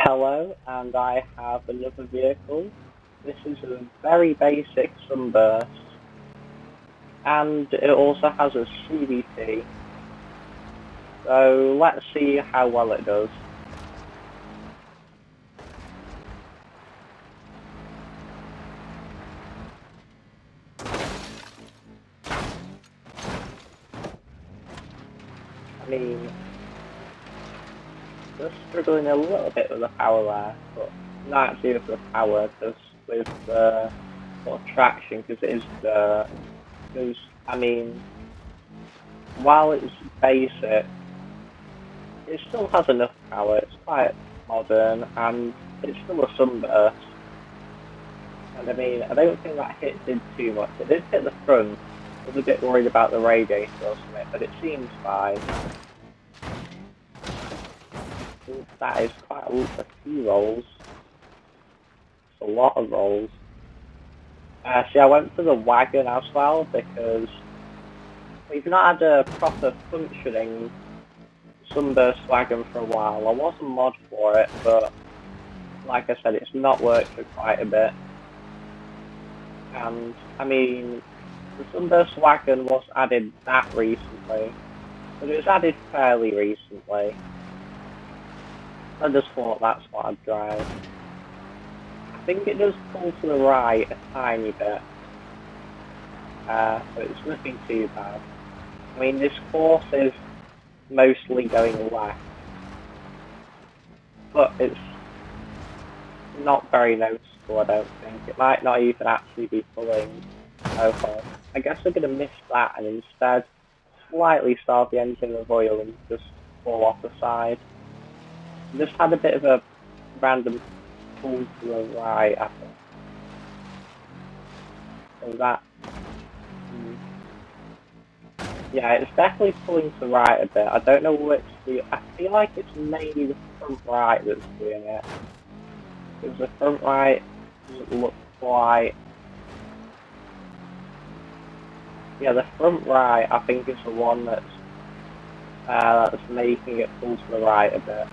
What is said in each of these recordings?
Hello, and I have another vehicle. This is a very basic sunburst, and it also has a CVT. So let's see how well it does. I mean, just struggling a little bit with the power there, but not actually with the power, just with the traction, because it is dirt. Because, I mean, while it's basic, it still has enough power. It's quite modern, and it's still a sunburst. And I mean, I don't think that hit did too much. It did hit the front. I was a bit worried about the radiator or something, but it seems fine. That is quite a few rolls. It's a lot of rolls. See, I went for the wagon as well because we've not had a proper functioning sunburst wagon for a while. I was a mod for it, but like I said, it's not worked for quite a bit. And I mean, the sunburst wagon was added that recently, but it was added fairly recently. I just thought that's what I'd drive. I think it does pull to the right a tiny bit, but it's nothing too bad. I mean, this course is mostly going left, but it's not very noticeable, I don't think. It might not even actually be pulling so far. I guess I'm going to miss that and instead slightly start the engine with oil and just fall off the side. Just had a bit of a random pull to the right, I think. So that... yeah, it's definitely pulling to the right a bit. I don't know which... I feel like it's mainly the front right that's doing it. Because the front right doesn't look quite... yeah, the front right, I think, is the one that's making it pull to the right a bit.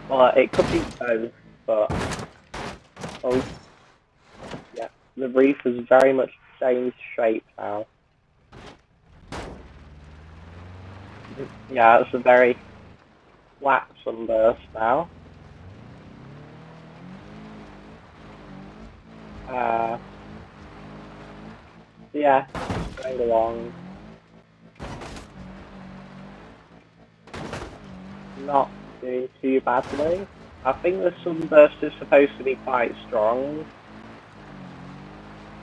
Well, it could be both, but... oh, yeah, the reef has very much changed shape now. Yeah, it's a very flat sunburst now. Yeah, going along. Not doing too badly. I think the sunburst is supposed to be quite strong,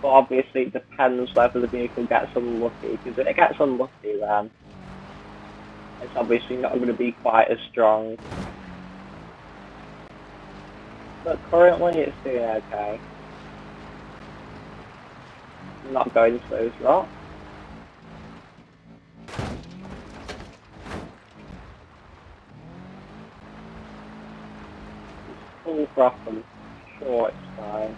but obviously it depends whether the vehicle gets unlucky, because if it gets unlucky then it's obviously not going to be quite as strong. But currently it's doing okay. I'm not going to those rocks. Full drop and sure it's fine.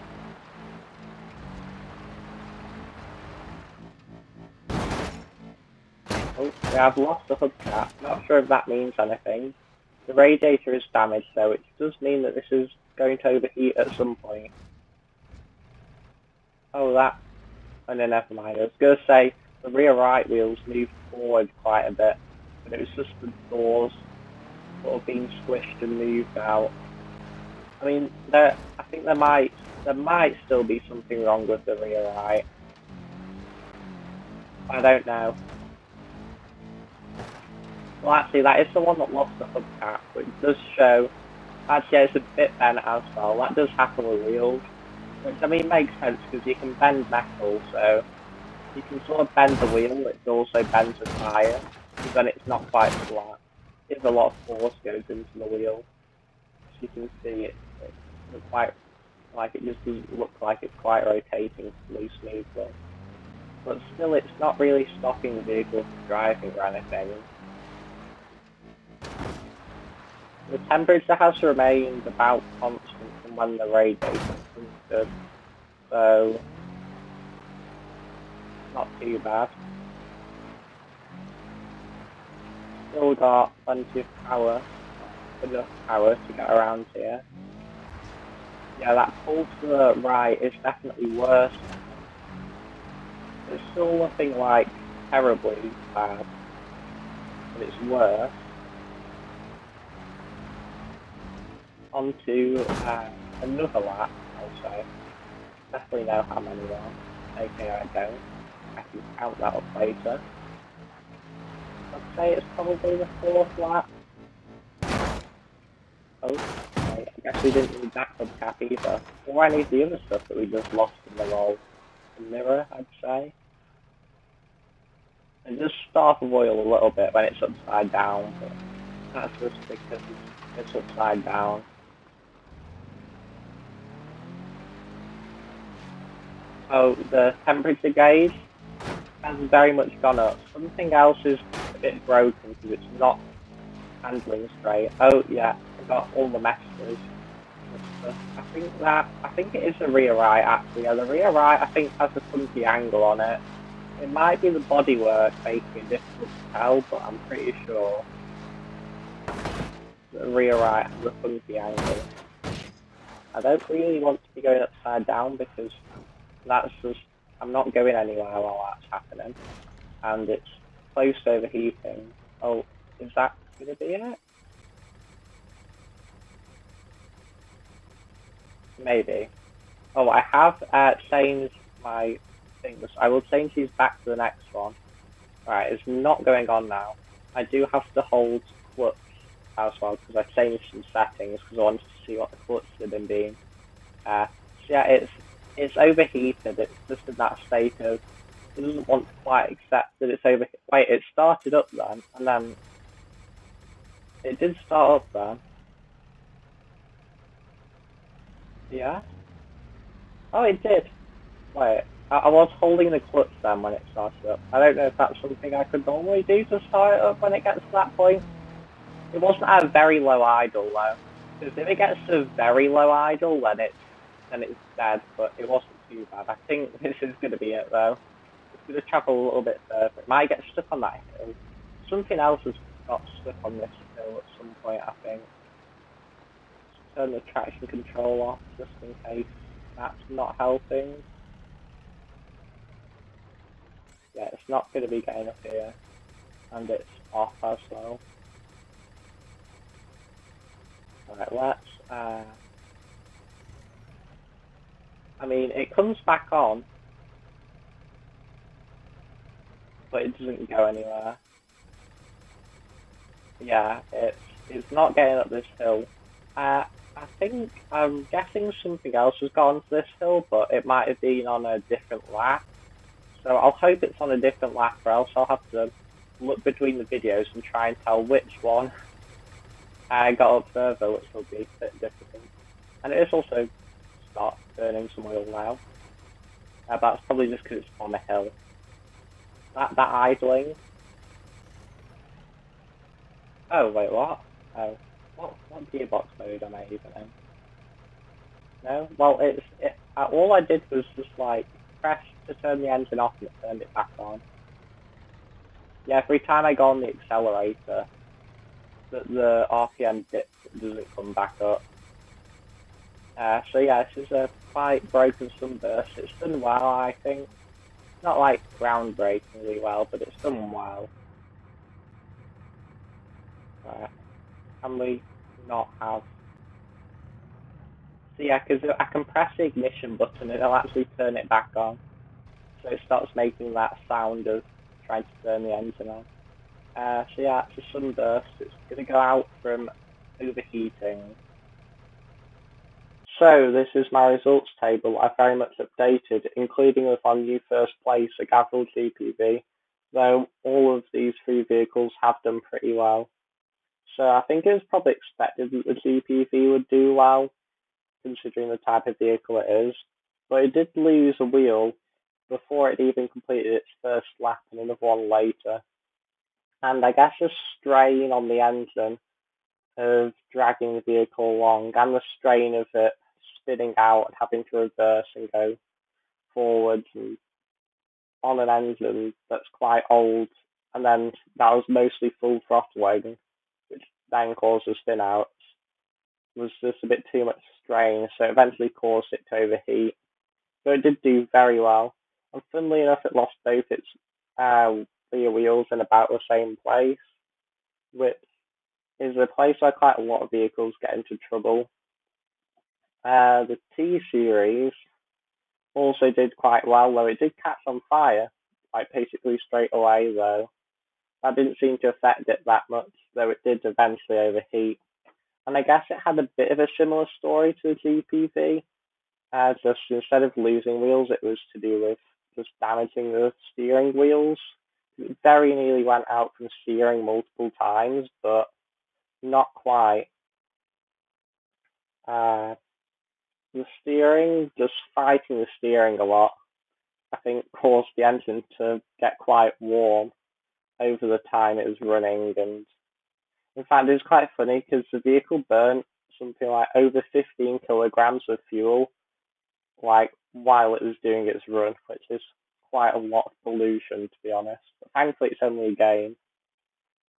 Oh, yeah, I've lost the hubcap. Not sure if that means anything. The radiator is damaged though, which does mean that this is going to overheat at some point. Oh, that... oh no, never mind. I was going to say, the rear right wheels moved forward quite a bit, but it was just the doors sort of being squished and moved out. I mean, I think there might still be something wrong with the rear right. I don't know. Well, actually, that is the one that lost the hubcap, which does show... actually, it's a bit bent as well. That does happen with wheels, which, I mean, makes sense, because you can bend metal, so you can sort of bend the wheel, it also bends the tyre, because then it's not quite flat. There's a lot of force goes into the wheel. As you can see, it's quite, like, it just doesn't look like it's quite rotating smoothly. But still, it's not really stopping the vehicle from driving or anything. The temperature has remained about constant from when the radiator stood, so not too bad. Still got plenty of power. enough power to get around here. Yeah, that pull to the right is definitely worse. It's still nothing like terribly bad, but it's worse. On to another lap, I'll say. Definitely know how many are. Okay, I don't. I can count that up later. I'd say it's probably the 4th lap. Oh, okay. I guess we didn't need that hubcap either. Or any of the other stuff that we just lost in the roll. The mirror, I'd say. And just starve of oil a little bit when it's upside down, but that's just because it's upside down. Oh, the temperature gauge has very much gone up. Something else is a bit broken because it's not handling straight. Oh yeah, I got all the messages. I think it is the rear right actually. Yeah, the rear right I think has a funky angle on it. It might be the bodywork making it difficult to tell, but I'm pretty sure the rear right has a funky angle. I don't really want to be going upside down because that's just, I'm not going anywhere while that's happening. And it's close to overheating. Oh, is that going to be it? Maybe. Oh, I have changed my things. I will change these back to the next one. Alright, it's not going on now. I do have to hold clutch as well because I changed some settings because I wanted to see what the clutch had been being. So yeah, it's overheated. It's just in that state of it doesn't want to quite accept that it's overheated. Wait, it started up then, and then it did start up then. Yeah. Oh, it did. Wait, I was holding the clutch then when it started up. I don't know if that's something I could normally do to start it up when it gets to that point. It wasn't at a very low idle though, because if it gets to very low idle, then it's dead. But it wasn't too bad. I think this is going to be it though. It's going to travel a little bit further. It might get stuck on that hill. Something else has got stuck on this hill at some point, I think. Turn the traction control off just in case that's not helping. Yeah, it's not going to be getting up here. And it's off as well. Alright, let's I mean, it comes back on, but it doesn't go anywhere. Yeah, it's not getting up this hill. I'm guessing something else has gone to this hill, but it might have been on a different lap. So I'll hope it's on a different lap, or else I'll have to look between the videos and try and tell which one I got up further, which will be a bit difficult. And it is also start burning some oil now. That's probably just because it's on a hill. That idling. Oh wait, what? Oh, what gearbox mode am I even in? No, well all I did was just like press to turn the engine off and it turned it back on. Yeah, every time I go on the accelerator, the RPM dips, it doesn't come back up. So yeah, this is a quite broken sunburst. It's done well, I think. Not like groundbreakingly well, but it's done well. Can we not have? So yeah, because I can press the ignition button and it'll actually turn it back on. So it starts making that sound of trying to turn the engine on. So yeah, it's a sunburst. It's going to go out from overheating. So this is my results table. I've very much updated, including with our new first place, a Gavril GPV, though all of these 3 vehicles have done pretty well. So I think it was probably expected that the GPV would do well, considering the type of vehicle it is. But it did lose a wheel before it even completed its first lap and another one later. And I guess the strain on the engine of dragging the vehicle along and the strain of it spinning out and having to reverse and go forwards and on an engine that's quite old, and then that was mostly full throttling, which then causes spin out. was just a bit too much strain, so it eventually caused it to overheat. So it did do very well. And funnily enough, it lost both its rear wheels in about the same place, which is a place where quite a lot of vehicles get into trouble. The T series also did quite well, though it did catch on fire, like basically straight away, though. That didn't seem to affect it that much, though it did eventually overheat. And I guess it had a bit of a similar story to the GPV. Just instead of losing wheels, it was to do with just damaging the steering wheels. It very nearly went out from steering multiple times, but not quite. The steering, just fighting the steering a lot, I think caused the engine to get quite warm over the time it was running. And in fact, it was quite funny because the vehicle burnt something like over 15 kilograms of fuel, like while it was doing its run, which is quite a lot of pollution, to be honest. But thankfully, it's only a game.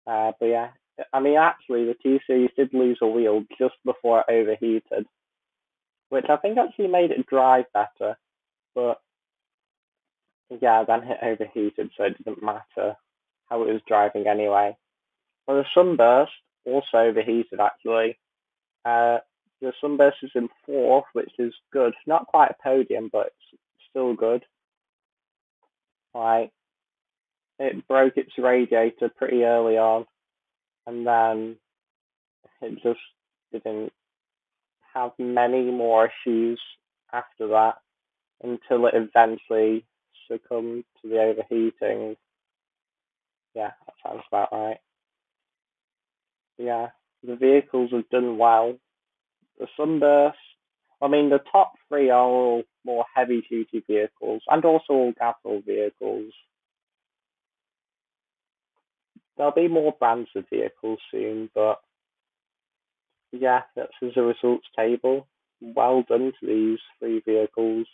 But yeah, I mean, actually, the T Series did lose a wheel just before it overheated, which I think actually made it drive better. But yeah, then it overheated, so it didn't matter how it was driving anyway. Well, the Sunburst also overheated, actually. The Sunburst is in fourth, which is good. Not quite a podium, but it's still good. Like, it broke its radiator pretty early on, and then it just didn't have many more issues after that until it eventually succumbed to the overheating. Yeah, that sounds about right. Yeah, the vehicles have done well. The Sunburst, I mean, the top three are all more heavy duty vehicles and also all gasoline vehicles. There'll be more brands of vehicles soon, but yeah, that's as a results table. Well done to these three vehicles.